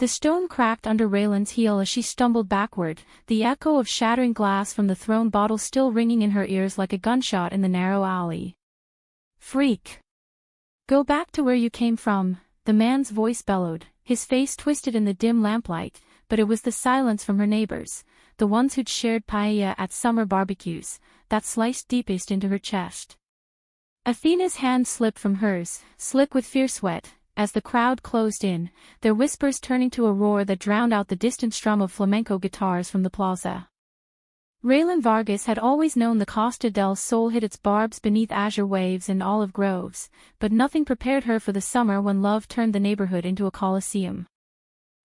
The stone cracked under Raylan's heel as she stumbled backward, the echo of shattering glass from the thrown bottle still ringing in her ears like a gunshot in the narrow alley. "Freak! Go back to where you came from," the man's voice bellowed, his face twisted in the dim lamplight, but it was the silence from her neighbors, the ones who'd shared paella at summer barbecues, that sliced deepest into her chest. Athena's hand slipped from hers, slick with fierce sweat, as the crowd closed in, their whispers turning to a roar that drowned out the distant strum of flamenco guitars from the plaza. Raylan Vargas had always known the Costa del Sol hid its barbs beneath azure waves and olive groves, but nothing prepared her for the summer when love turned the neighborhood into a coliseum.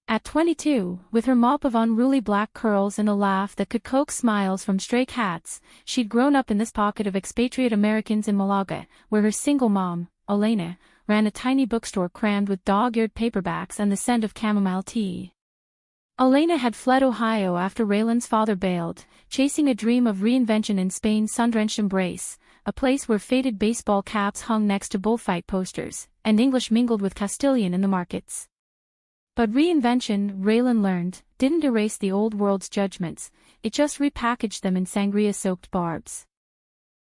At 22, with her mop of unruly black curls and a laugh that could coax smiles from stray cats, she'd grown up in this pocket of expatriate Americans in Malaga, where her single mom, Elena, ran a tiny bookstore crammed with dog-eared paperbacks and the scent of chamomile tea. Elena had fled Ohio after Raylan's father bailed, chasing a dream of reinvention in Spain's sun-drenched embrace, a place where faded baseball caps hung next to bullfight posters, and English mingled with Castilian in the markets. But reinvention, Raylan learned, didn't erase the old world's judgments, it just repackaged them in sangria-soaked barbs.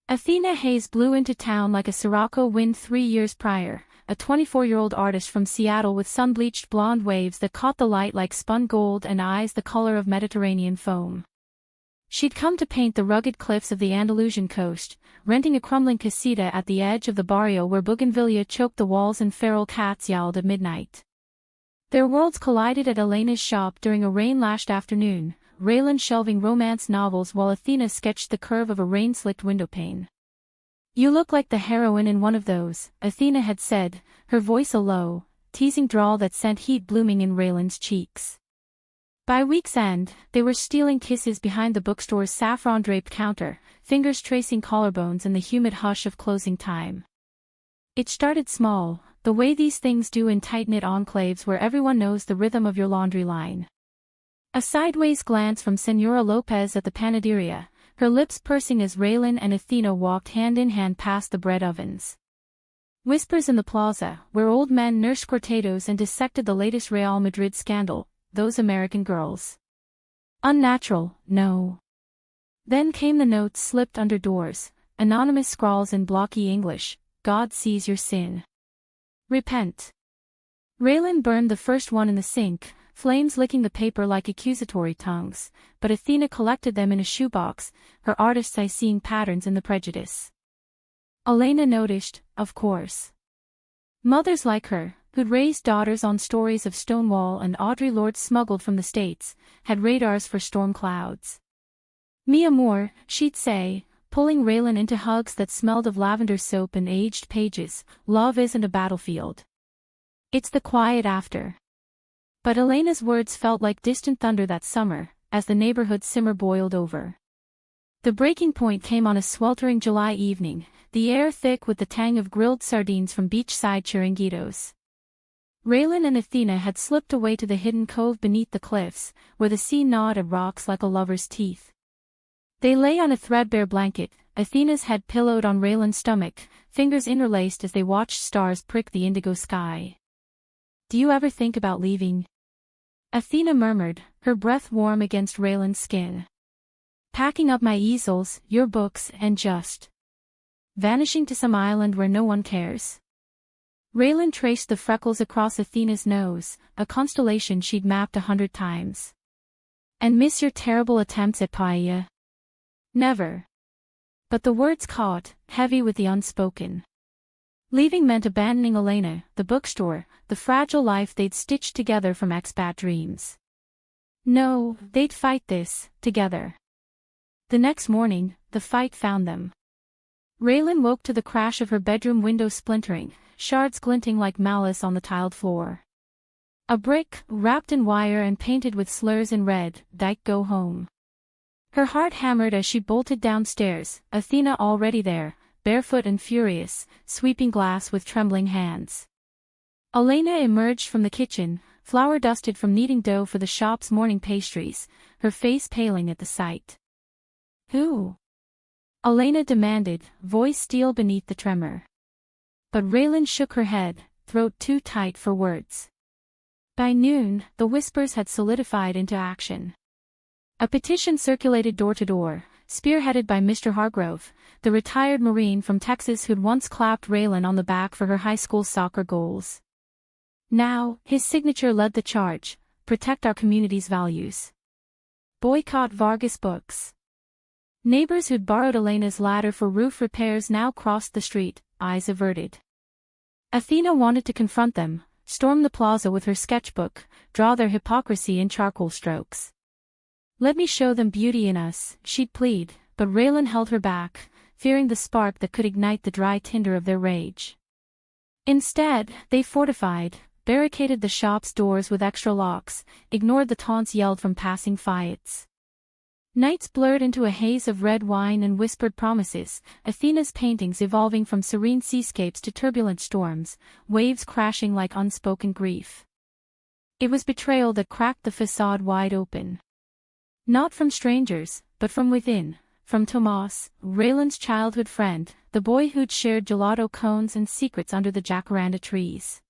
Athena Hayes blew into town like a sirocco wind 3 years prior, a 24-year-old artist from Seattle with sun-bleached blonde waves that caught the light like spun gold and eyes the color of Mediterranean foam. She'd come to paint the rugged cliffs of the Andalusian coast, renting a crumbling casita at the edge of the barrio where bougainvillea choked the walls and feral cats yowled at midnight. Their worlds collided at Elena's shop during a rain-lashed afternoon, Raylan shelving romance novels while Athena sketched the curve of a rain-slicked windowpane. "You look like the heroine in one of those," Athena had said, her voice a low, teasing drawl that sent heat blooming in Raylan's cheeks. By week's end, they were stealing kisses behind the bookstore's saffron-draped counter, fingers tracing collarbones in the humid hush of closing time. It started small, the way these things do in tight-knit enclaves where everyone knows the rhythm of your laundry line. A sideways glance from Senora Lopez at the panaderia, her lips pursing as Raylan and Athena walked hand-in-hand past the bread ovens. Whispers in the plaza, where old men nursed cortados and dissected the latest Real Madrid scandal, those American girls. Unnatural, no. Then came the notes slipped under doors, anonymous scrawls in blocky English, "God sees your sin. Repent." Raylan burned the first one in the sink, flames licking the paper like accusatory tongues, but Athena collected them in a shoebox, her artist's eye seeing patterns in the prejudice. Elena noticed, of course. Mothers like her, who'd raised daughters on stories of Stonewall and Audre Lorde smuggled from the States, had radars for storm clouds. "Mi amor," she'd say, pulling Raylan into hugs that smelled of lavender soap and aged pages, "love isn't a battlefield. It's the quiet after." But Elena's words felt like distant thunder that summer, as the neighborhood simmer boiled over. The breaking point came on a sweltering July evening, the air thick with the tang of grilled sardines from beachside chiringuitos. Raylan and Athena had slipped away to the hidden cove beneath the cliffs, where the sea gnawed at rocks like a lover's teeth. They lay on a threadbare blanket, Athena's head pillowed on Raylan's stomach, fingers interlaced as they watched stars prick the indigo sky. "Do you ever think about leaving?" Athena murmured, her breath warm against Raylan's skin. "Packing up my easels, your books, and just vanishing to some island where no one cares." Raylan traced the freckles across Athena's nose, a constellation she'd mapped 100 times. "And miss your terrible attempts at paella?" "Never." But the words caught, heavy with the unspoken. Leaving meant abandoning Elena, the bookstore, the fragile life they'd stitched together from expat dreams. No, they'd fight this, together. The next morning, the fight found them. Raylan woke to the crash of her bedroom window splintering, shards glinting like malice on the tiled floor. A brick, wrapped in wire and painted with slurs in red, "Dyke go home." Her heart hammered as she bolted downstairs, Athena already there, barefoot and furious, sweeping glass with trembling hands. Elena emerged from the kitchen, flour-dusted from kneading dough for the shop's morning pastries, her face paling at the sight. "Who?" Elena demanded, voice steel beneath the tremor. But Raylan shook her head, throat too tight for words. By noon, the whispers had solidified into action. A petition circulated door to door, spearheaded by Mr. Hargrove, the retired Marine from Texas who'd once clapped Raylan on the back for her high school soccer goals. Now, his signature led the charge: protect our community's values. Boycott Vargas books. Neighbors who'd borrowed Elena's ladder for roof repairs now crossed the street, eyes averted. Athena wanted to confront them, storm the plaza with her sketchbook, draw their hypocrisy in charcoal strokes. Let me show them beauty in us, she'd plead, but Raylan held her back, fearing the spark that could ignite the dry tinder of their rage. Instead, they fortified, barricaded the shop's doors with extra locks, ignored the taunts yelled from passing fiats. Nights blurred into a haze of red wine and whispered promises, Athena's paintings evolving from serene seascapes to turbulent storms, waves crashing like unspoken grief. It was betrayal that cracked the facade wide open. Not from strangers, but from within, from Tomas, Raylan's childhood friend, the boy who'd shared gelato cones and secrets under the jacaranda trees.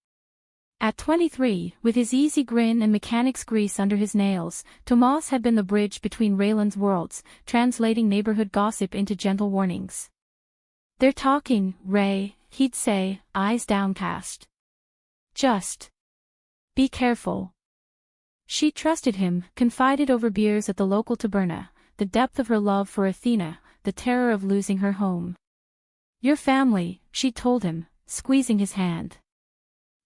At 23, with his easy grin and mechanic's grease under his nails, Tomas had been the bridge between Raylan's worlds, translating neighborhood gossip into gentle warnings. They're talking, Ray, he'd say, eyes downcast. Just be careful. She trusted him, confided over beers at the local taberna, the depth of her love for Athena, the terror of losing her home. Your family, she told him, squeezing his hand.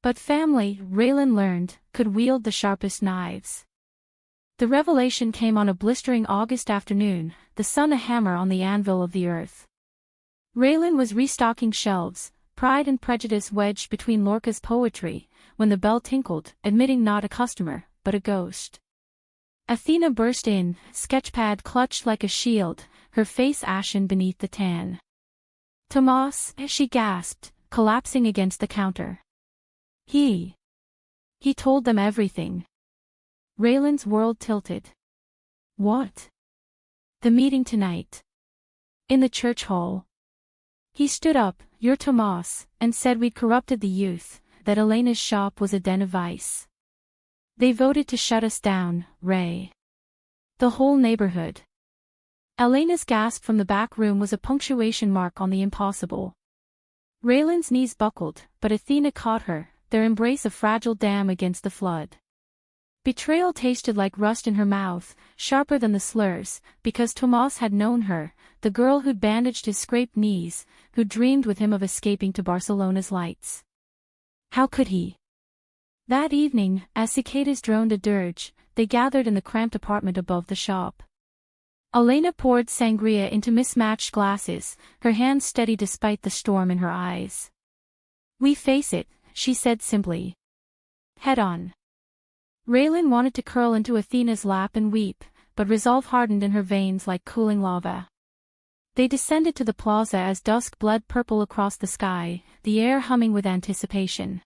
But family, Raylan learned, could wield the sharpest knives. The revelation came on a blistering August afternoon, the sun a hammer on the anvil of the earth. Raylan was restocking shelves, Pride and Prejudice wedged between Lorca's poetry, when the bell tinkled, admitting not a customer, but a ghost. Athena burst in, sketchpad clutched like a shield, her face ashen beneath the tan. Tomas, she gasped, collapsing against the counter. He told them everything. Raylan's world tilted. What? The meeting tonight. In the church hall. He stood up, you're Tomas, and said we'd corrupted the youth, that Elena's shop was a den of vice. They voted to shut us down, Ray. The whole neighborhood. Elena's gasp from the back room was a punctuation mark on the impossible. Raylan's knees buckled, but Athena caught her, their embrace a fragile dam against the flood. Betrayal tasted like rust in her mouth, sharper than the slurs, because Tomas had known her, the girl who'd bandaged his scraped knees, who'd dreamed with him of escaping to Barcelona's lights. How could he? That evening, as cicadas droned a dirge, they gathered in the cramped apartment above the shop. Elena poured sangria into mismatched glasses, her hands steady despite the storm in her eyes. We face it, she said simply. Head on. Raylan wanted to curl into Athena's lap and weep, but resolve hardened in her veins like cooling lava. They descended to the plaza as dusk bled purple across the sky, the air humming with anticipation.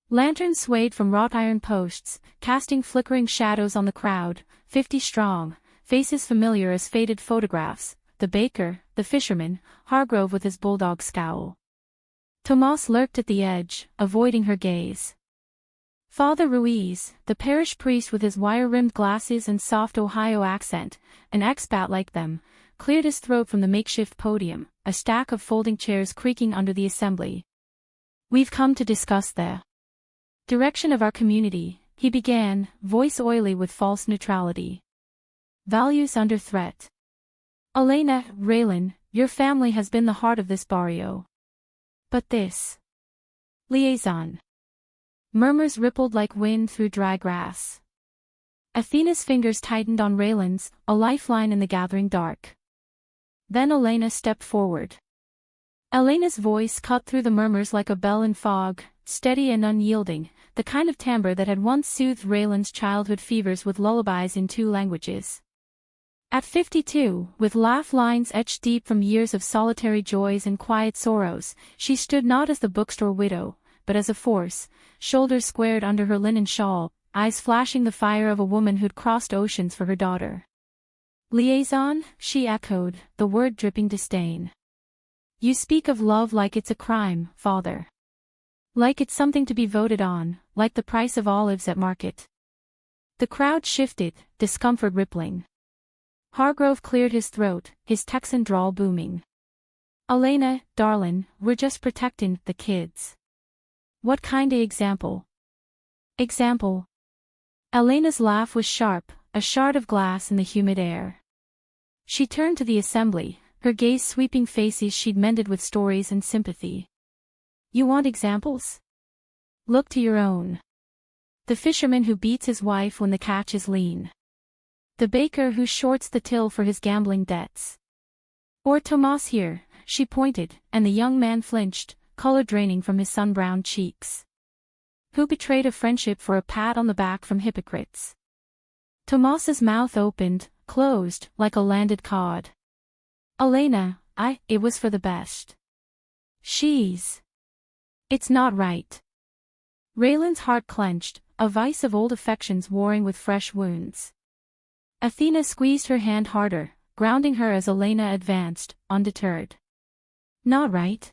Lanterns swayed from wrought iron posts, casting flickering shadows on the crowd, 50 strong, faces familiar as faded photographs, the baker, the fisherman, Hargrove with his bulldog scowl. Tomas lurked at the edge, avoiding her gaze. Father Ruiz, the parish priest with his wire-rimmed glasses and soft Ohio accent, an expat like them, cleared his throat from the makeshift podium, a stack of folding chairs creaking under the assembly. We've come to discuss the direction of our community, he began, voice oily with false neutrality. Values under threat. Elena, Raylan, your family has been the heart of this barrio. But this liaison. Murmurs rippled like wind through dry grass. Athena's fingers tightened on Raylan's, a lifeline in the gathering dark. Then Elena stepped forward. Elena's voice cut through the murmurs like a bell in fog, steady and unyielding, the kind of timbre that had once soothed Raylan's childhood fevers with lullabies in 2 languages. At 52, with laugh lines etched deep from years of solitary joys and quiet sorrows, she stood not as the bookstore widow, but as a force, shoulders squared under her linen shawl, eyes flashing the fire of a woman who'd crossed oceans for her daughter. Liaison, she echoed, the word dripping disdain. You speak of love like it's a crime, father. Like it's something to be voted on, like the price of olives at market. The crowd shifted, discomfort rippling. Hargrove cleared his throat, his Texan drawl booming. "Elena, darlin', we're just protectin' the kids." "What kinda example?" "Example?" Elena's laugh was sharp, a shard of glass in the humid air. She turned to the assembly, her gaze sweeping faces she'd mended with stories and sympathy. "You want examples? Look to your own. The fisherman who beats his wife when the catch is lean. The baker who shorts the till for his gambling debts. Or Tomas here," she pointed, and the young man flinched, color draining from his sun-browned cheeks. "Who betrayed a friendship for a pat on the back from hypocrites." Tomas's mouth opened, closed, like a landed cod. "Elena, it was for the best." It's not right." Raylan's heart clenched, a vice of old affections warring with fresh wounds. Athena squeezed her hand harder, grounding her as Elena advanced, undeterred. "Not right?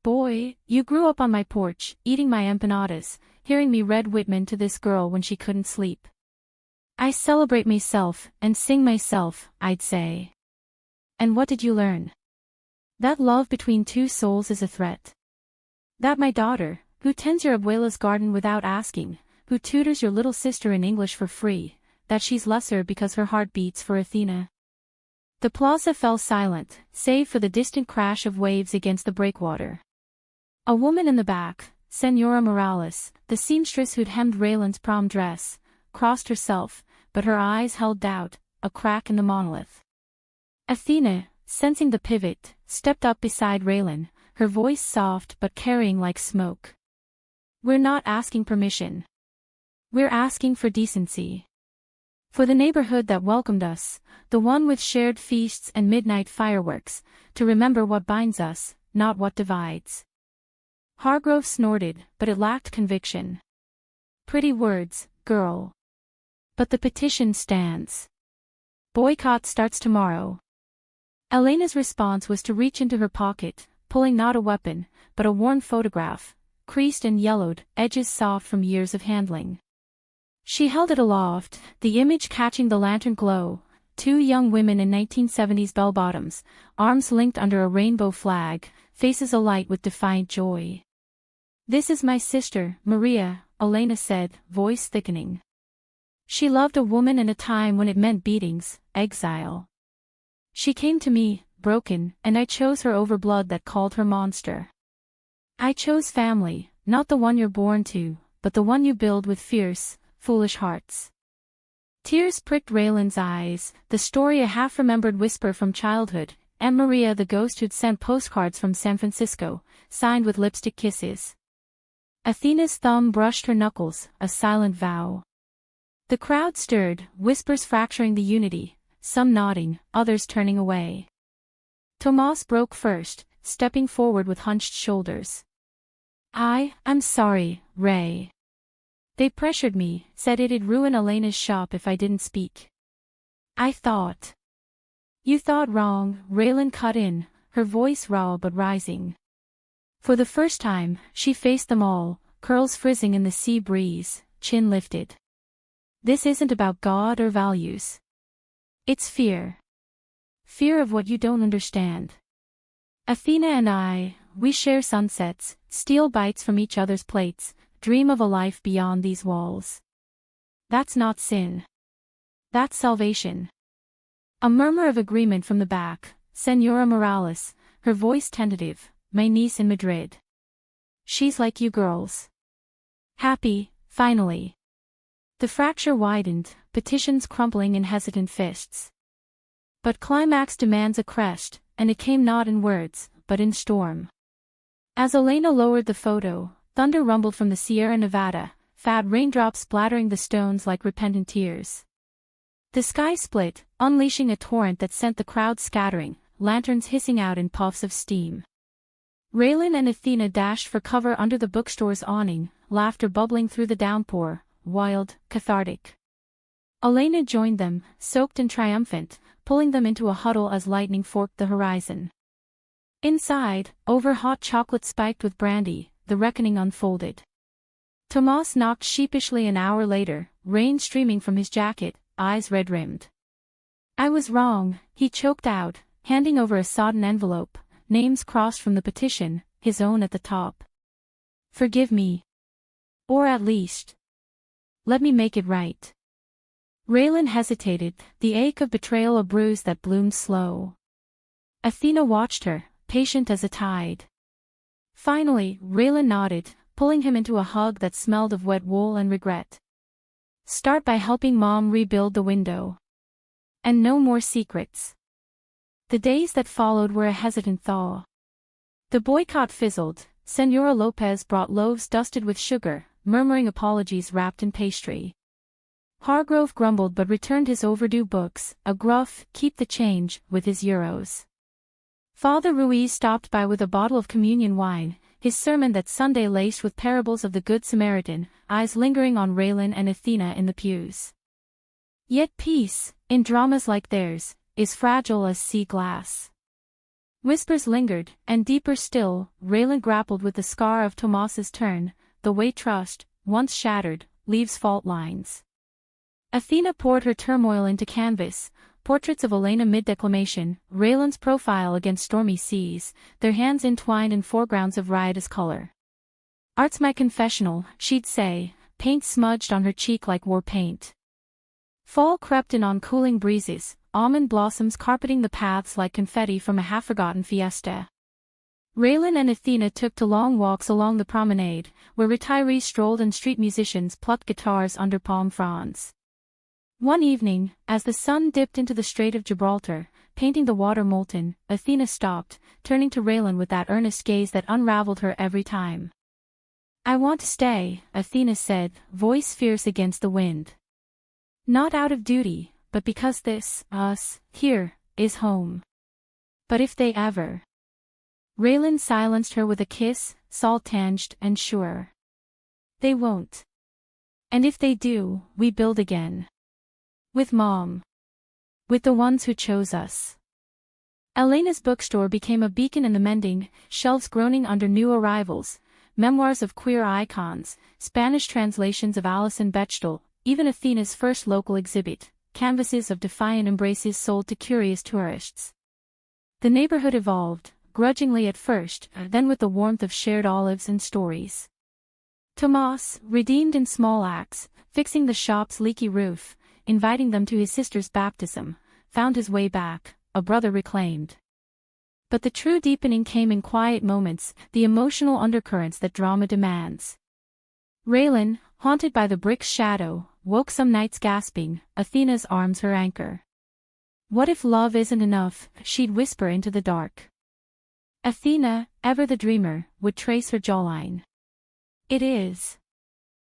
Boy, you grew up on my porch, eating my empanadas, hearing me read Whitman to this girl when she couldn't sleep. I celebrate myself, and sing myself, I'd say. And what did you learn? That love between two souls is a threat. That my daughter, who tends your abuela's garden without asking, who tutors your little sister in English for free, that she's lesser because her heart beats for Athena." The plaza fell silent, save for the distant crash of waves against the breakwater. A woman in the back, Senora Morales, the seamstress who'd hemmed Raylan's prom dress, crossed herself, but her eyes held doubt, a crack in the monolith. Athena, sensing the pivot, stepped up beside Raylan, her voice soft but carrying like smoke. "We're not asking permission. We're asking for decency. For the neighborhood that welcomed us, the one with shared feasts and midnight fireworks, to remember what binds us, not what divides." Hargrove snorted, but it lacked conviction. "Pretty words, girl. But the petition stands. Boycott starts tomorrow." Elena's response was to reach into her pocket, pulling not a weapon, but a worn photograph, creased and yellowed, edges soft from years of handling. She held it aloft, the image catching the lantern glow, two young women in 1970s bell-bottoms, arms linked under a rainbow flag, faces alight with defiant joy. "This is my sister, Maria," Elena said, voice thickening. "She loved a woman in a time when it meant beatings, exile. She came to me, broken, and I chose her over blood that called her monster. I chose family, not the one you're born to, but the one you build with fierce, foolish hearts." Tears pricked Raylan's eyes, the story a half-remembered whisper from childhood, and Maria the ghost who'd sent postcards from San Francisco, signed with lipstick kisses. Athena's thumb brushed her knuckles, a silent vow. The crowd stirred, whispers fracturing the unity, some nodding, others turning away. Tomas broke first, stepping forward with hunched shoulders. I'm sorry, Ray. They pressured me, said it'd ruin Elena's shop if I didn't speak. I thought. You thought wrong," Raylan cut in, her voice raw but rising. For the first time, she faced them all, curls frizzing in the sea breeze, chin lifted. "This isn't about God or values. It's fear. Fear of what you don't understand. Athena and we share sunsets, steal bites from each other's plates, dream of a life beyond these walls. That's not sin. That's salvation." A murmur of agreement from the back, Senora Morales, her voice tentative, "My niece in Madrid. She's like you girls. Happy, finally." The fracture widened, petitions crumpling in hesitant fists. But climax demands a crest, and it came not in words, but in storm. As Elena lowered the photo, thunder rumbled from the Sierra Nevada, fat raindrops splattering the stones like repentant tears. The sky split, unleashing a torrent that sent the crowd scattering, lanterns hissing out in puffs of steam. Raylan and Athena dashed for cover under the bookstore's awning, laughter bubbling through the downpour, wild, cathartic. Elena joined them, soaked and triumphant, pulling them into a huddle as lightning forked the horizon. Inside, over hot chocolate spiked with brandy, the reckoning unfolded. Tomas knocked sheepishly an hour later, rain streaming from his jacket, eyes red-rimmed. "I was wrong," he choked out, handing over a sodden envelope, names crossed from the petition, his own at the top. "Forgive me. Or at least, let me make it right." Raylan hesitated, the ache of betrayal a bruise that bloomed slow. Athena watched her, patient as a tide. Finally, Raylan nodded, pulling him into a hug that smelled of wet wool and regret. "Start by helping Mom rebuild the window. And no more secrets." The days that followed were a hesitant thaw. The boycott fizzled. Senora Lopez brought loaves dusted with sugar, murmuring apologies wrapped in pastry. Hargrove grumbled but returned his overdue books, a gruff, "keep the change," with his euros. Father Ruiz stopped by with a bottle of communion wine, his sermon that Sunday laced with parables of the Good Samaritan, eyes lingering on Raylan and Athena in the pews. Yet peace, in dramas like theirs, is fragile as sea glass. Whispers lingered, and deeper still, Raylan grappled with the scar of Tomas's turn, the way trust, once shattered, leaves fault lines. Athena poured her turmoil into canvas, portraits of Elena mid-declamation, Raylan's profile against stormy seas, their hands entwined in foregrounds of riotous color. "Art's my confessional," she'd say, paint smudged on her cheek like war paint. Fall crept in on cooling breezes, almond blossoms carpeting the paths like confetti from a half-forgotten fiesta. Raylan and Athena took to long walks along the promenade, where retirees strolled and street musicians plucked guitars under palm fronds. One evening, as the sun dipped into the Strait of Gibraltar, painting the water molten, Athena stopped, turning to Raylan with that earnest gaze that unraveled her every time. "I want to stay," Athena said, voice fierce against the wind. "Not out of duty, but because this, us, here, is home." "But if they ever—" Raylan silenced her with a kiss, salt-tinged and sure. "They won't. And if they do, we build again. With Mom. With the ones who chose us." Elena's bookstore became a beacon in the mending, shelves groaning under new arrivals, memoirs of queer icons, Spanish translations of Alison Bechdel, even Athena's first local exhibit, canvases of defiant embraces sold to curious tourists. The neighborhood evolved, grudgingly at first, then with the warmth of shared olives and stories. Tomas, redeemed in small acts, fixing the shop's leaky roof, inviting them to his sister's baptism, found his way back, a brother reclaimed. But the true deepening came in quiet moments, the emotional undercurrents that drama demands. Raylan, haunted by the brick's shadow, woke some nights gasping, Athena's arms her anchor. "What if love isn't enough?" she'd whisper into the dark. Athena, ever the dreamer, would trace her jawline. "It is.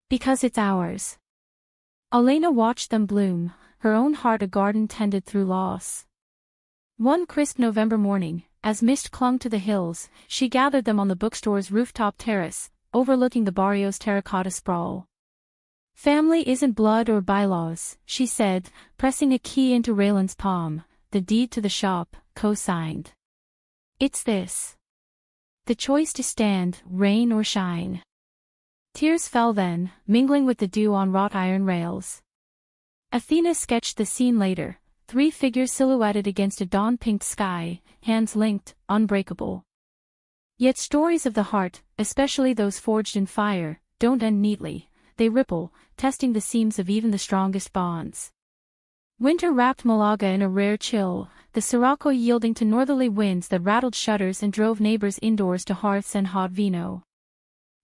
Because it's ours." Elena watched them bloom, her own heart a garden tended through loss. One crisp November morning, as mist clung to the hills, she gathered them on the bookstore's rooftop terrace, overlooking the barrio's terracotta sprawl. "Family isn't blood or bylaws," she said, pressing a key into Raylan's palm, the deed to the shop, co-signed. "It's this. The choice to stand, rain or shine." Tears fell then, mingling with the dew on wrought iron rails. Athena sketched the scene later, 3 figures silhouetted against a dawn-pinked sky, hands linked, unbreakable. Yet stories of the heart, especially those forged in fire, don't end neatly, they ripple, testing the seams of even the strongest bonds. Winter wrapped Malaga in a rare chill, the Sirocco yielding to northerly winds that rattled shutters and drove neighbors indoors to hearths and hot vino.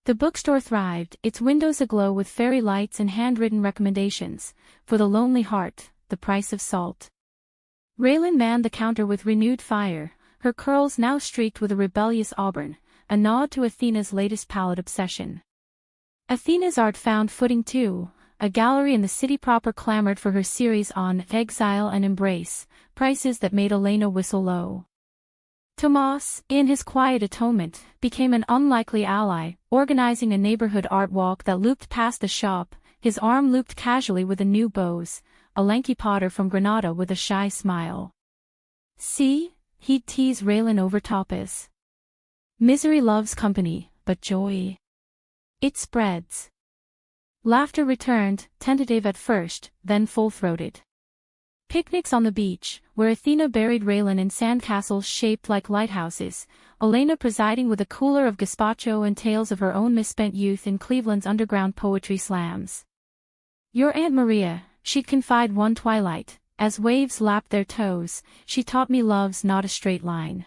The bookstore thrived, its windows aglow with fairy lights and handwritten recommendations, for the lonely heart, the price of salt. Raylan manned the counter with renewed fire, her curls now streaked with a rebellious auburn, a nod to Athena's latest palette obsession. Athena's art found footing too. A gallery in the city proper clamored for her series on exile and embrace, prices that made Elena whistle low. Tomas, in his quiet atonement, became an unlikely ally, organizing a neighborhood art walk that looped past the shop, his arm looped casually with a new bows, a lanky potter from Granada with a shy smile. "See," he'd tease Raylan over tapas. "Misery loves company, but joy, it spreads." Laughter returned, tentative at first, then full-throated. Picnics on the beach, where Athena buried Raylan in sandcastles shaped like lighthouses, Elena presiding with a cooler of gazpacho and tales of her own misspent youth in Cleveland's underground poetry slams. Your Aunt Maria, she'd confide one twilight, as waves lapped their toes, she taught me love's not a straight line.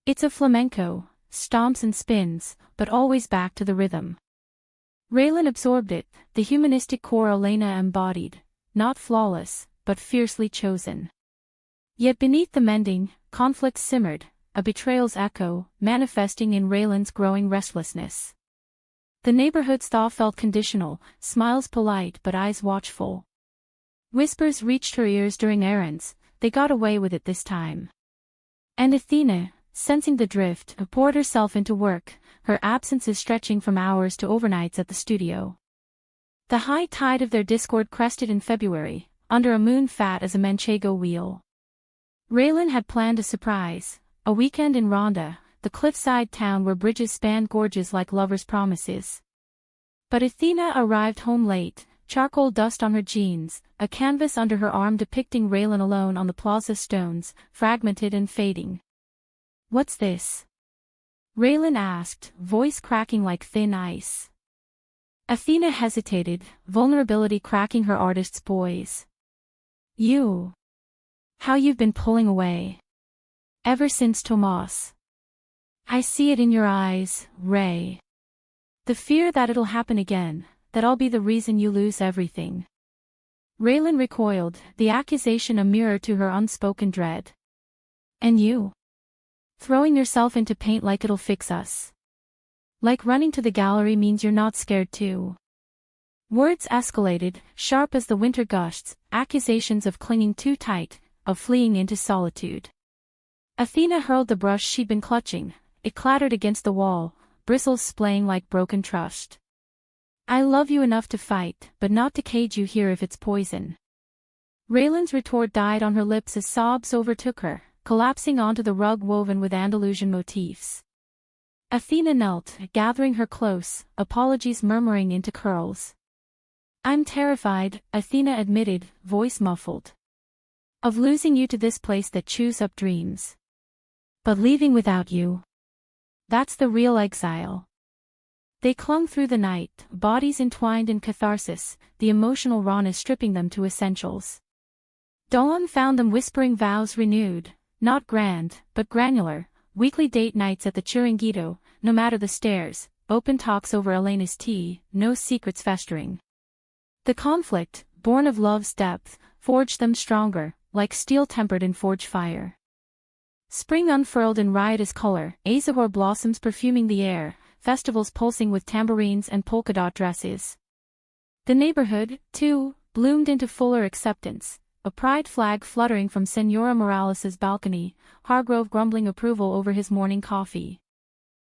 It's a flamenco, stomps and spins, but always back to the rhythm. Raylan absorbed it, the humanistic core Elena embodied, not flawless, but fiercely chosen. Yet beneath the mending, conflict simmered, a betrayal's echo, manifesting in Raylan's growing restlessness. The neighborhood's thaw felt conditional, smiles polite but eyes watchful. Whispers reached her ears during errands, they got away with it this time. And Athena, sensing the drift, poured herself into work, her absences stretching from hours to overnights at the studio. The high tide of their discord crested in February, under a moon fat as a manchego wheel. Raylan had planned a surprise, a weekend in Rhonda, the cliffside town where bridges spanned gorges like lovers' promises. But Athena arrived home late, charcoal dust on her jeans, a canvas under her arm depicting Raylan alone on the plaza stones, fragmented and fading. "What's this?" Raylan asked, voice cracking like thin ice. Athena hesitated, vulnerability cracking her artist's poise. "You. How you've been pulling away. Ever since Tomas. I see it in your eyes, Ray. The fear that it'll happen again, that I'll be the reason you lose everything." Raylan recoiled, the accusation a mirror to her unspoken dread. "And you? Throwing yourself into paint like it'll fix us. Like running to the gallery means you're not scared too." Words escalated, sharp as the winter gusts, accusations of clinging too tight, of fleeing into solitude. Athena hurled the brush she'd been clutching, it clattered against the wall, bristles splaying like broken trust. "I love you enough to fight, but not to cage you here if it's poison." Raylan's retort died on her lips as sobs overtook her, collapsing onto the rug woven with Andalusian motifs. Athena knelt, gathering her close, apologies murmuring into curls. "I'm terrified," Athena admitted, voice muffled. "Of losing you to this place that chews up dreams. But leaving without you. That's the real exile." They clung through the night, bodies entwined in catharsis, the emotional rawness stripping them to essentials. Dawn found them whispering vows renewed, not grand, but granular, weekly date nights at the Chiringuito, no matter the stairs, open talks over Elena's tea, no secrets festering. The conflict, born of love's depth, forged them stronger, like steel tempered in forge fire. Spring unfurled in riotous color, azahar blossoms perfuming the air, festivals pulsing with tambourines and polka-dot dresses. The neighborhood, too, bloomed into fuller acceptance, a pride flag fluttering from Senora Morales's balcony, Hargrove grumbling approval over his morning coffee.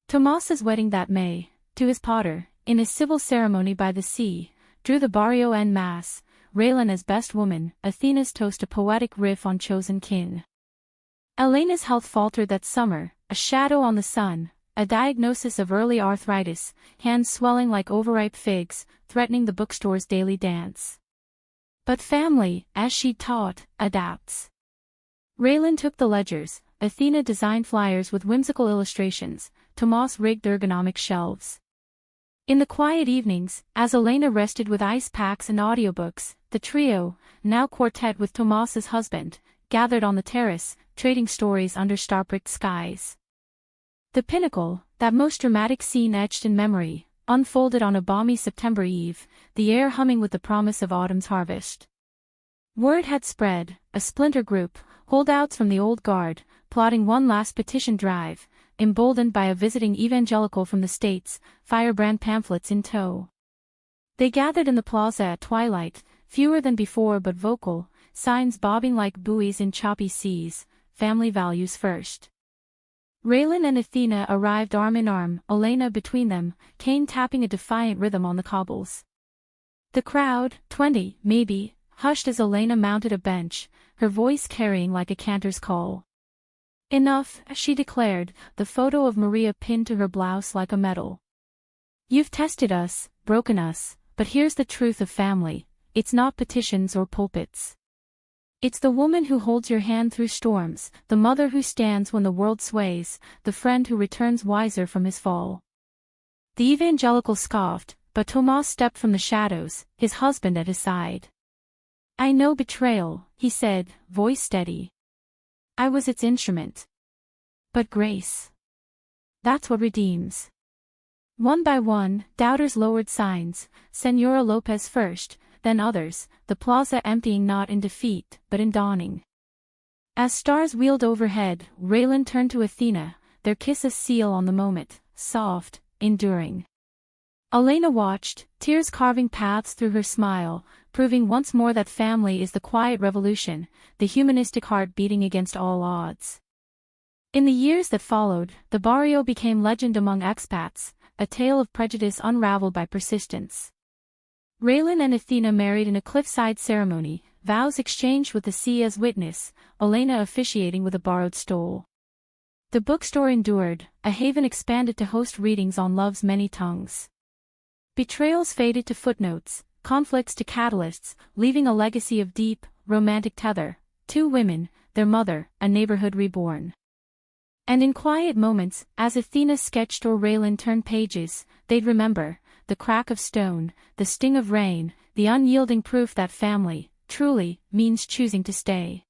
Tomas's wedding that May, to his potter, in a civil ceremony by the sea, drew the barrio en masse, Raylan as best woman, Athena's toast a poetic riff on chosen kin. Elena's health faltered that summer, a shadow on the sun, a diagnosis of early arthritis, hands swelling like overripe figs, threatening the bookstore's daily dance. But family, as she'd taught, adapts. Raylan took the ledgers, Athena designed flyers with whimsical illustrations, Tomas rigged ergonomic shelves. In the quiet evenings, as Elena rested with ice packs and audiobooks, the trio, now quartet with Tomas's husband, gathered on the terrace, trading stories under star-pricked skies. The pinnacle, that most dramatic scene etched in memory, unfolded on a balmy September eve, the air humming with the promise of autumn's harvest. Word had spread, a splinter group, holdouts from the old guard, plotting one last petition drive, emboldened by a visiting evangelical from the States, firebrand pamphlets in tow. They gathered in the plaza at twilight, fewer than before but vocal, signs bobbing like buoys in choppy seas, family values first. Raylan and Athena arrived arm in arm, Elena between them, cane tapping a defiant rhythm on the cobbles. The crowd, 20, maybe, hushed as Elena mounted a bench, her voice carrying like a cantor's call. "Enough," she declared, the photo of Maria pinned to her blouse like a medal. "You've tested us, broken us, but here's the truth of family. It's not petitions or pulpits. It's the woman who holds your hand through storms, the mother who stands when the world sways, the friend who returns wiser from his fall. The evangelical scoffed, but Tomas stepped from the shadows, his husband at his side. I know betrayal, he said, voice steady. I was its instrument. But grace. That's what redeems. One by one, doubters lowered signs, Senora Lopez first, then others, the plaza emptying not in defeat, but in dawning. As stars wheeled overhead, Raylan turned to Athena, their kiss a seal on the moment, soft, enduring. Elena watched, tears carving paths through her smile, proving once more that family is the quiet revolution, the humanistic heart beating against all odds. In the years that followed, the barrio became legend among expats, a tale of prejudice unraveled by persistence. Raylan and Athena married in a cliffside ceremony, vows exchanged with the sea as witness, Elena officiating with a borrowed stole. The bookstore endured, a haven expanded to host readings on love's many tongues. Betrayals faded to footnotes, conflicts to catalysts, leaving a legacy of deep, romantic tether, two women, their mother, a neighborhood reborn. And in quiet moments, as Athena sketched or Raylan turned pages, they'd remember, the crack of stone, the sting of rain, the unyielding proof that family, truly, means choosing to stay.